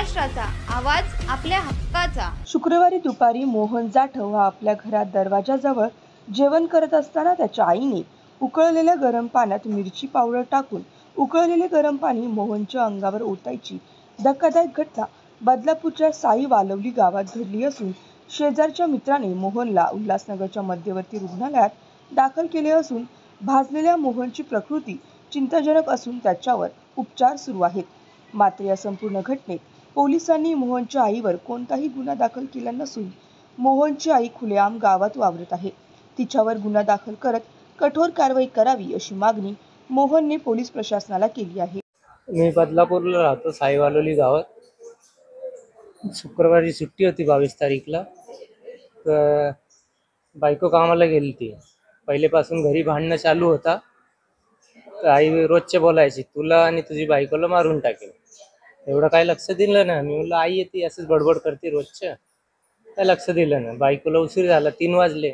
महाराष्ट्राचा आवाज, आपल्या हक्काचा। शुक्रवारी दुपारी मोहन जाधव हा आपल्या घरात दरवाजाजवळ जेवण करत असताना त्याच्या आईने उकळलेल्या गरम पाण्यात मिरची पावडर टाकून उकळलेले गरम पाणी मोहनच्या अंगावर ओतायची धक्कादायक घटना बदलापूरच्या साई वालवली गावात घडली असून शेजारच्या मित्राने मोहनला उल्हासनगरच्या मध्यवर्ती रुग्णालयात दाखल केले असून भाजलेल्या मोहनची प्रकृती चिंताजनक असून त्याच्यावर उपचार सुरू आहेत। मात्र या संपूर्ण घटनेत पोलिसांनी मोहनच्या आईवर कोणताही गुन्हा दाखल केला नसून मोहनची आई खुलेआम गावात वावरत आहे। तिच्यावर गुन्हा दाखल करत कठोर कारवाई करावी अशी मागणी मोहनने पोलीस प्रशासनाला केली आहे। मी बदलापूरला राहतो, साई वालोली गावात। शुक्रवारी सुट्टी होती 22 तारीखला। बायको कामाला गेली ती। पहिलेपासून घरी भांडणं चालू होता। आई रोजचे बोलायची, तुला आणि तुझी बायकोला मारून टाकेल। एवढं काय लक्ष दिलं ना। मी म्हणलं आई येते असंच बडबड करते रोजच्या, काय लक्ष दिलं ना। बायकोला उशीर झाला, 3 वाजले।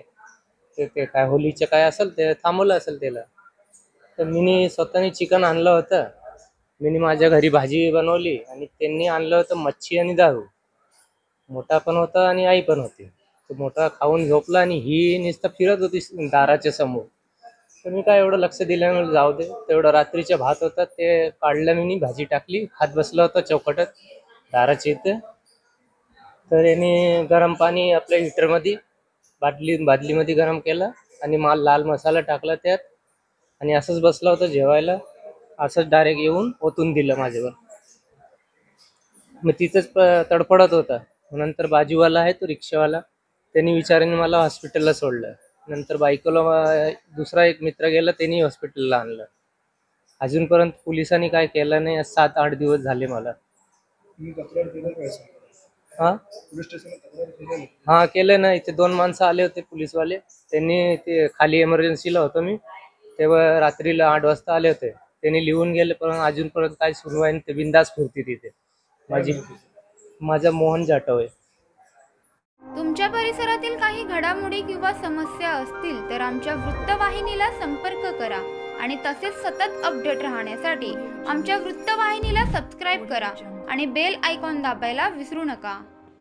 ते काय होलीचं काय असेल ते थांबवलं असेल त्याला। तर मी स्वतःने चिकन आणलं होतं, मी माझ्या घरी भाजी बनवली आणि त्यांनी आणलं होतं मच्छी आणि दारू। मोठा पण होता आणि आई पण होती। तो मोठा खाऊन झोपला आणि ही नुसतं फिरत होती दाराच्या समोर। तर मी काय एवढं लक्ष दिलं नाही, जाऊ दे। तेवढं रात्रीच्या भात होता ते काढलं, मी भाजी टाकली, खात बसला होता चौकटात दाराच्या इथे। तर याने गरम पाणी आपल्या हिटरमध्ये बादलीमध्ये गरम केलं आणि लाल मसाला टाकला त्यात आणि असंच बसला होता जेवायला। असंच डायरेक्ट येऊन ओतून दिलं माझ्यावर। मग तिथंच तडफडत होता। नंतर बाजूवाला आहे तो रिक्षावाला, त्यांनी विचाराने मला हॉस्पिटलला सोडलं। नंतर बायकोला दुसरा एक मित्र गेला, त्यांनी हॉस्पिटलला आणलं। अजूनपर्यंत पोलिसांनी काय केलं नाही। 7-8 दिवस झाले मला। हा केलं ना। इथे 2 माणसं आले होते पोलीसवाले, त्यांनी ते खाली इमर्जन्सीला होतो मी तेव्हा, रात्रीला 8 वाजता आले होते। त्यांनी लिहून गेले, पण अजूनपर्यंत काय सुरू आहे। ते बिंदास फिरते तिथे। माझा मोहन जाधव आहे। तुमच्या परिसरातील काही घडामोडी किंवा समस्या असतील तर आमच्या वृत्तवाहिनीला संपर्क करा आणि तसेच सतत अपडेट राहण्यासाठी आमच्या वृत्तवाहिनीला सबस्क्राईब करा आणि बेल आयकॉन दाबायला विसरू नका।